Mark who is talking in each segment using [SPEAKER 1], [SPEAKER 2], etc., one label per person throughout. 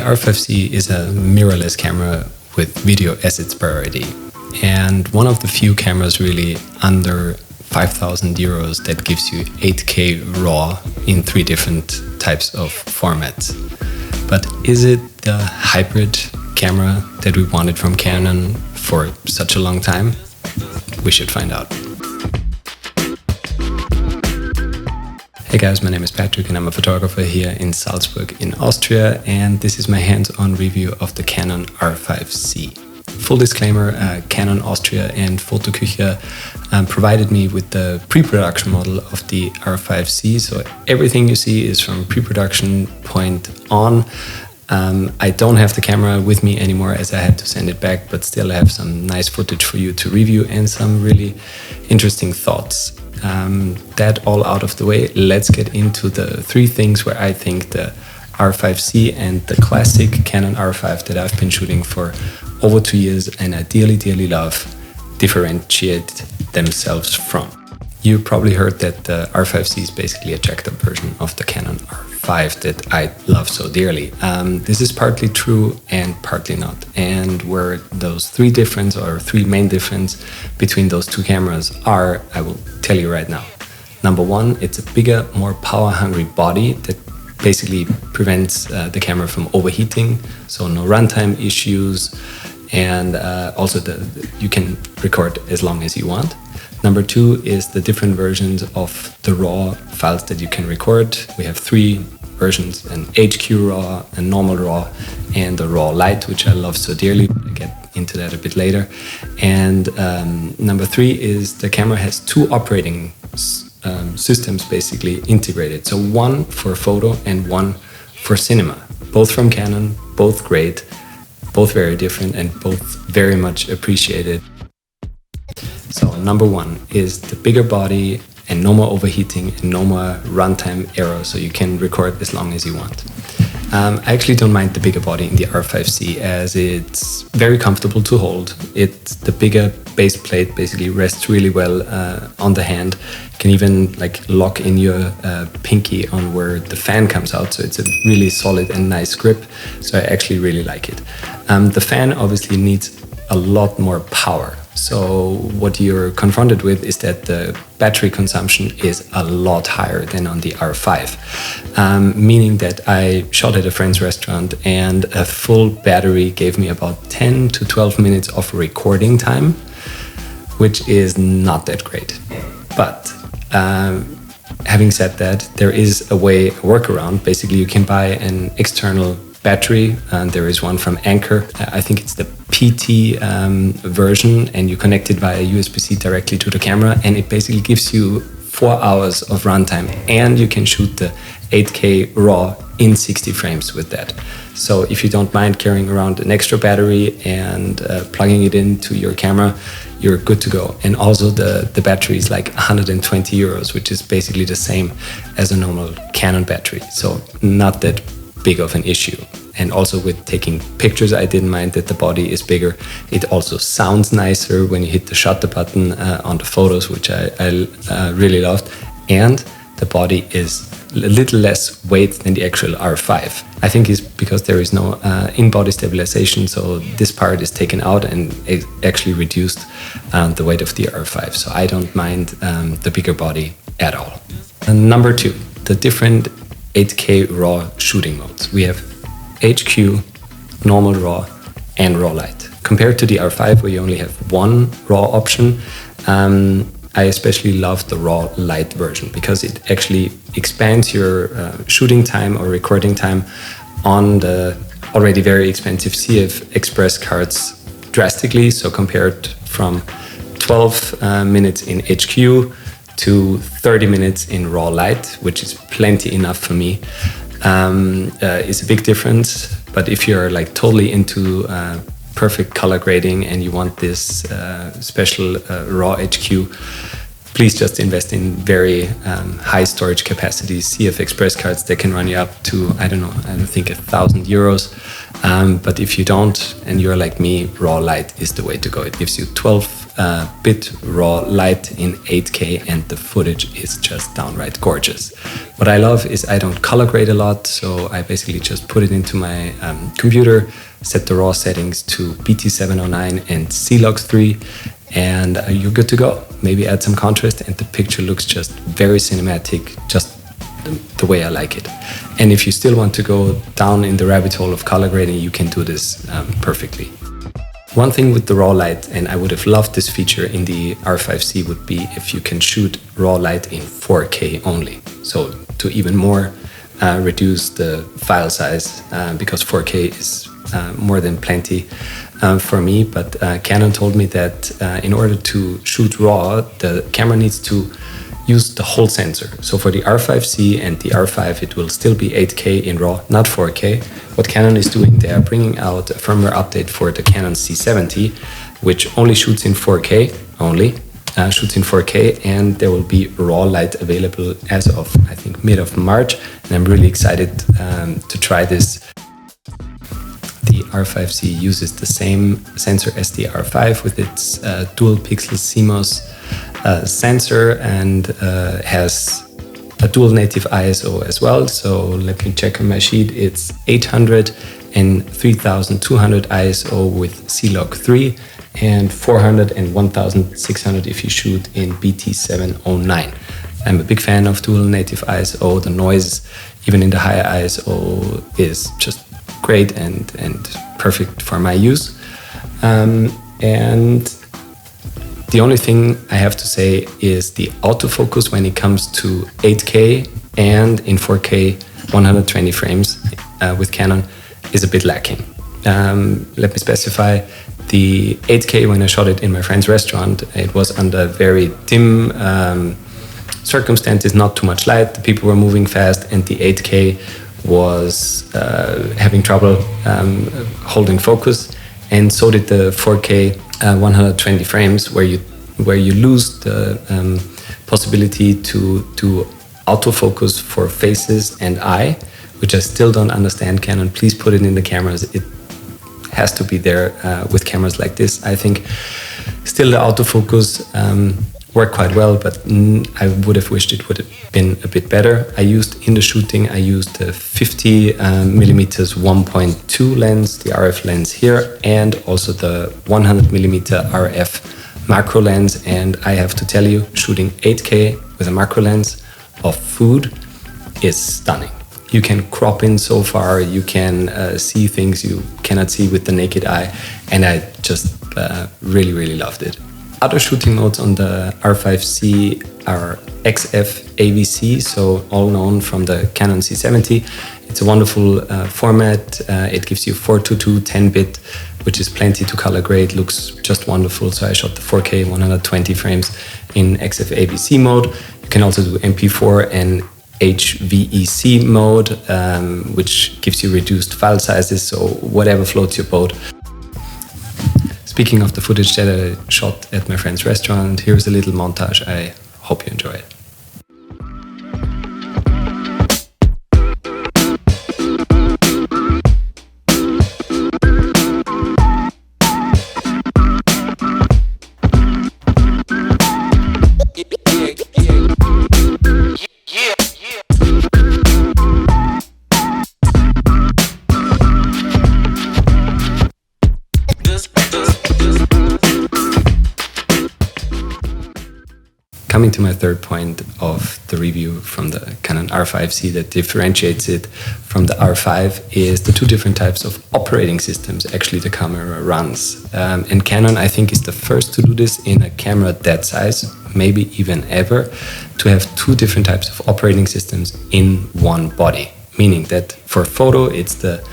[SPEAKER 1] R5C is a mirrorless camera with video as its priority, and one of the few cameras really under 5,000 euros that gives you 8K RAW in 3 different types of formats. But is it the hybrid camera that we wanted from Canon for such a long time? We should find out. Hey guys, my name is Patrick and I'm a photographer here in Salzburg in Austria, and this is my hands-on review of the Canon R5C. Full disclaimer, Canon Austria and Fotoküche provided me with the pre-production model of the R5C, so everything you see is from pre-production point on. I don't have the camera with me anymore as I had to send it back, but still I have some nice footage for you to review and some really interesting thoughts. That all out of the way, let's get into the 3 things where I think the R5C and the classic Canon R5 that I've been shooting for over 2 years and I dearly love differentiate themselves from. You probably heard that the R5C is basically a jacked up version of the Canon R5 that I love so dearly. This is partly true and partly not. And where those 3 main difference between those 2 cameras are, I will tell you right now. Number 1, it's a bigger, more power-hungry body that basically prevents the camera from overheating, so no runtime issues, and also you can record as long as you want. Number 2 is the different versions of the RAW files that you can record. We have 3 versions, an HQ RAW, a normal RAW, and the RAW Lite, which I love so dearly. I'll get into that a bit later. And number 3 is the camera has 2 operating systems basically integrated. So one for photo and one for cinema. Both from Canon, both great, both very different and both very much appreciated. So number 1 is the bigger body and no more overheating and no more runtime error, so you can record as long as you want. I actually don't mind the bigger body in the R5C as it's very comfortable to hold. The bigger base plate basically rests really well on the hand. You can even lock in your pinky on where the fan comes out, so it's a really solid and nice grip. So I actually really like it. The fan obviously needs a lot more power. So what you're confronted with is that the battery consumption is a lot higher than on the R5, meaning that I shot at a friend's restaurant and a full battery gave me about 10 to 12 minutes of recording time, which is not that great. But having said that, there is a workaround. Basically, you can buy an external battery, and there is one from Anker. I think it's the PT version, and you connect it via USB-C directly to the camera, and it basically gives you 4 hours of runtime, and you can shoot the 8K RAW in 60 frames with that. So if you don't mind carrying around an extra battery and plugging it into your camera, you're good to go. And also the battery is like 120 euros, which is basically the same as a normal Canon battery. So not that big of an issue. And also with taking pictures, I didn't mind that the body is bigger. It also sounds nicer when you hit the shutter button on the photos, which I really loved. And the body is a little less weight than the actual R5. I think it's because there is no in-body stabilization, so this part is taken out and it actually reduced the weight of the R5. So I don't mind the bigger body at all. And number 2, the different 8K RAW shooting modes. We have HQ, normal RAW, and RAW Lite. Compared to the R5, where you only have one RAW option, I especially love the RAW Lite version because it actually expands your shooting time or recording time on the already very expensive CF Express cards drastically. So compared from 12 minutes in HQ to 30 minutes in RAW Lite, which is plenty enough for me, is a big difference. But if you're totally into perfect color grading and you want this special RAW HQ, please just invest in very high storage capacities, CF Express cards that can run you up to, I don't think 1,000 euros. But if you don't, and you're like me, RAW Lite is the way to go. It gives you 12 bit raw light in 8K, and the footage is just downright gorgeous. What I love is I don't color grade a lot, so I basically just put it into my computer, set the raw settings to BT709 and CLOX3, and you're good to go. Maybe add some contrast and the picture looks just very cinematic, just the way I like it. And if you still want to go down in the rabbit hole of color grading, you can do this perfectly. One thing with the raw light, and I would have loved this feature in the R5C, would be if you can shoot raw light in 4K only. So to even more reduce the file size, because 4K is more than plenty for me. But Canon told me that in order to shoot raw, the camera needs to use the whole sensor. So for the R5C and the R5, it will still be 8K in RAW, not 4K. What Canon is doing, they are bringing out a firmware update for the Canon C70, which only shoots in 4K, shoots in 4K, and there will be RAW light available as of, I think, mid of March. And I'm really excited to try this. The R5C uses the same sensor as the R5 with its dual pixel CMOS sensor, and has a dual native ISO as well. So let me check on my sheet. It's 800 and 3200 ISO with CLOG3, and 400 and 1600 if you shoot in BT709. I'm a big fan of dual native ISO. The noise, even in the higher ISO, is just great and perfect for my use. And the only thing I have to say is the autofocus when it comes to 8K and in 4K 120 frames with Canon is a bit lacking. Let me specify. The 8K, when I shot it in my friend's restaurant, it was under very dim circumstances, not too much light. The people were moving fast, and the 8K was having trouble holding focus, and so did the 4K 120 frames, where you lose the possibility to do autofocus for faces and eye, which I still don't understand. Canon, please put it in the cameras. It has to be there with cameras like this. I think still the autofocus worked quite well, but I would have wished it would have been a bit better. In the shooting, I used the 50 millimeters 1.2 lens, the RF lens here, and also the 100 millimeter RF macro lens. And I have to tell you, shooting 8K with a macro lens of food is stunning. You can crop in so far, you can see things you cannot see with the naked eye, and I just really loved it. Other shooting modes on the R5C are XF AVC, so all known from the Canon C70. It's a wonderful format. It gives you 422 10-bit, which is plenty to color grade, looks just wonderful. So I shot the 4K 120 frames in XF AVC mode. You can also do MP4 and HVEC mode, which gives you reduced file sizes, so whatever floats your boat. Speaking of the footage that I shot at my friend's restaurant, here's a little montage. I hope you enjoy it. Coming to my third point of the review from the Canon R5C that differentiates it from the R5 is the two different types of operating systems actually the camera runs. And Canon, I think, is the first to do this in a camera that size, maybe even ever, to have two different types of operating systems in one body. Meaning that for photo, it's the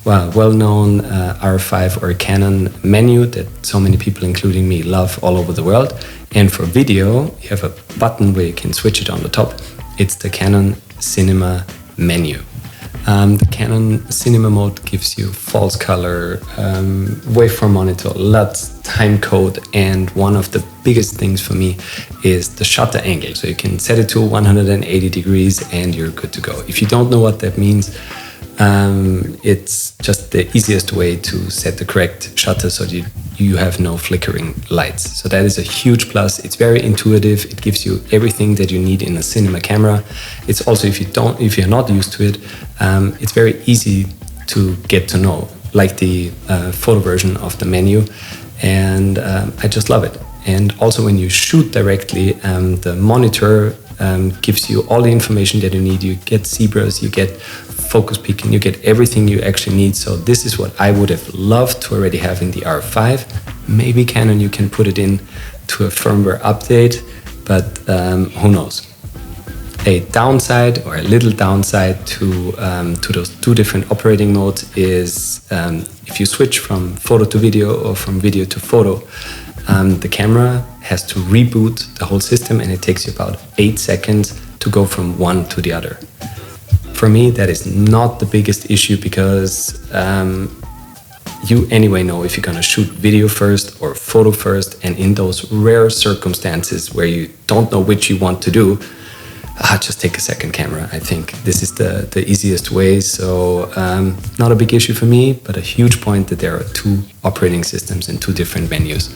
[SPEAKER 1] well-known R5 or Canon menu that so many people, including me, love all over the world. And for video, you have a button where you can switch it on the top. It's the Canon Cinema menu. The Canon Cinema mode gives you false color, waveform monitor, LUTs, time code, and one of the biggest things for me is the shutter angle. So you can set it to 180 degrees and you're good to go. If you don't know what that means, It's just the easiest way to set the correct shutter so that you have no flickering lights. So that is a huge plus. It's very intuitive. It gives you everything that you need in a cinema camera. It's also, if you're not used to it, it's very easy to get to know, like the photo version of the menu. And I just love it. And also when you shoot directly, the monitor gives you all the information that you need. You get zebras, you get focus peaking, you get everything you actually need. So this is what I would have loved to already have in the R5. Maybe Canon, you can put it in to a firmware update, but who knows. A downside, or a little downside to those two different operating modes is if you switch from photo to video or from video to photo, the camera has to reboot the whole system, and it takes you about 8 seconds to go from one to the other. For me, that is not the biggest issue, because you anyway know if you're gonna shoot video first or photo first, and in those rare circumstances where you don't know which you want to do, just take a second camera. I think this is the easiest way. So not a big issue for me, but a huge point that there are two operating systems and two different menus.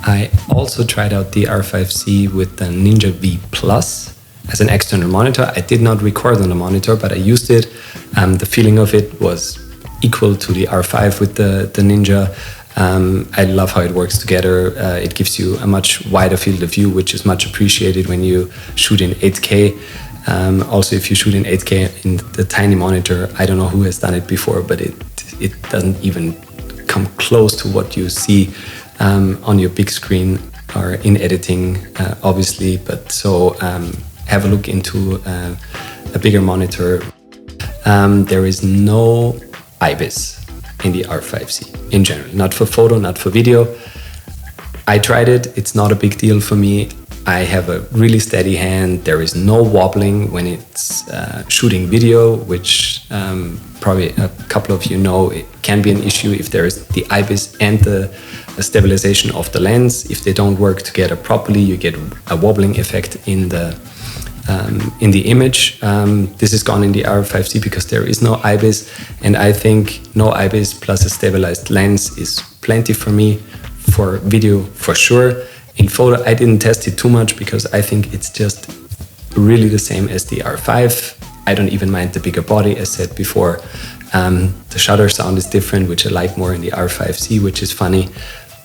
[SPEAKER 1] I also tried out the R5C with the Ninja V Plus as an external monitor. I did not record on the monitor, but I used it. The feeling of it was equal to the R5 with the Ninja. I love how it works together. It gives you a much wider field of view, which is much appreciated when you shoot in 8K. Also, if you shoot in 8K in the tiny monitor, I don't know who has done it before, but it doesn't even come close to what you see on your big screen or in editing, obviously. But so have a look into a bigger monitor. There is no IBIS in the R5C in general, not for photo, not for video. I tried it, it's not a big deal for me. I have a really steady hand. There is no wobbling when it's shooting video, which probably a couple of you know it can be an issue if there is the IBIS and the stabilization of the lens. If they don't work together properly, you get a wobbling effect in the image. This is gone in the R5C because there is no IBIS, and I think no IBIS plus a stabilized lens is plenty for me. For video, for sure. In photo, I didn't test it too much because I think it's just really the same as the R5. I don't even mind the bigger body, as said before. The shutter sound is different, which I like more in the R5C, which is funny.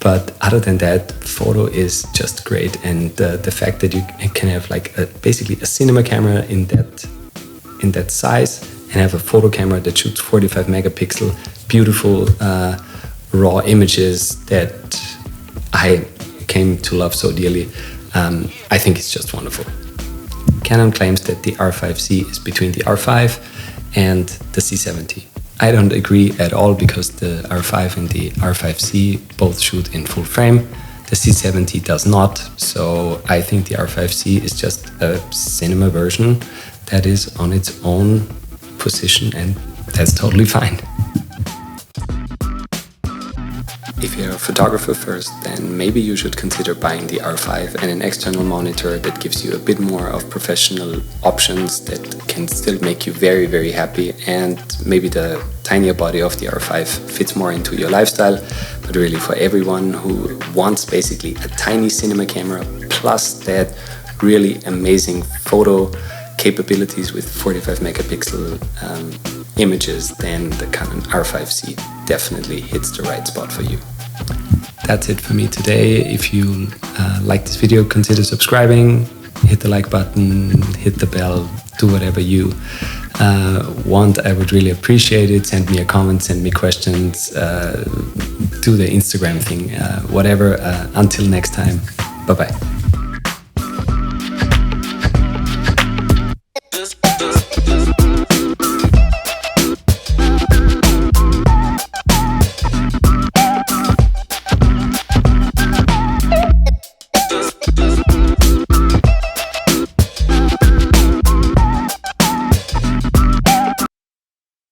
[SPEAKER 1] But other than that, photo is just great. And the fact that you can have like basically a cinema camera in that size and have a photo camera that shoots 45 megapixel, beautiful raw images that I came to love so dearly. I think it's just wonderful. Canon claims that the R5C is between the R5 and the C70. I don't agree at all, because the R5 and the R5C both shoot in full frame. The C70 does not. So I think the R5C is just a cinema version that is on its own position, and that's totally fine. If you're a photographer first, then maybe you should consider buying the R5 and an external monitor that gives you a bit more of professional options that can still make you very, very happy. And maybe the tinier body of the R5 fits more into your lifestyle. But really, for everyone who wants basically a tiny cinema camera plus that really amazing photo capabilities with 45 megapixel images, then the Canon R5C definitely hits the right spot for you. That's it for me today. If you like this video, consider subscribing, hit the like button, hit the bell, do whatever you want. I would really appreciate it. Send me a comment, send me questions, do the Instagram thing, whatever. Until next time, bye-bye.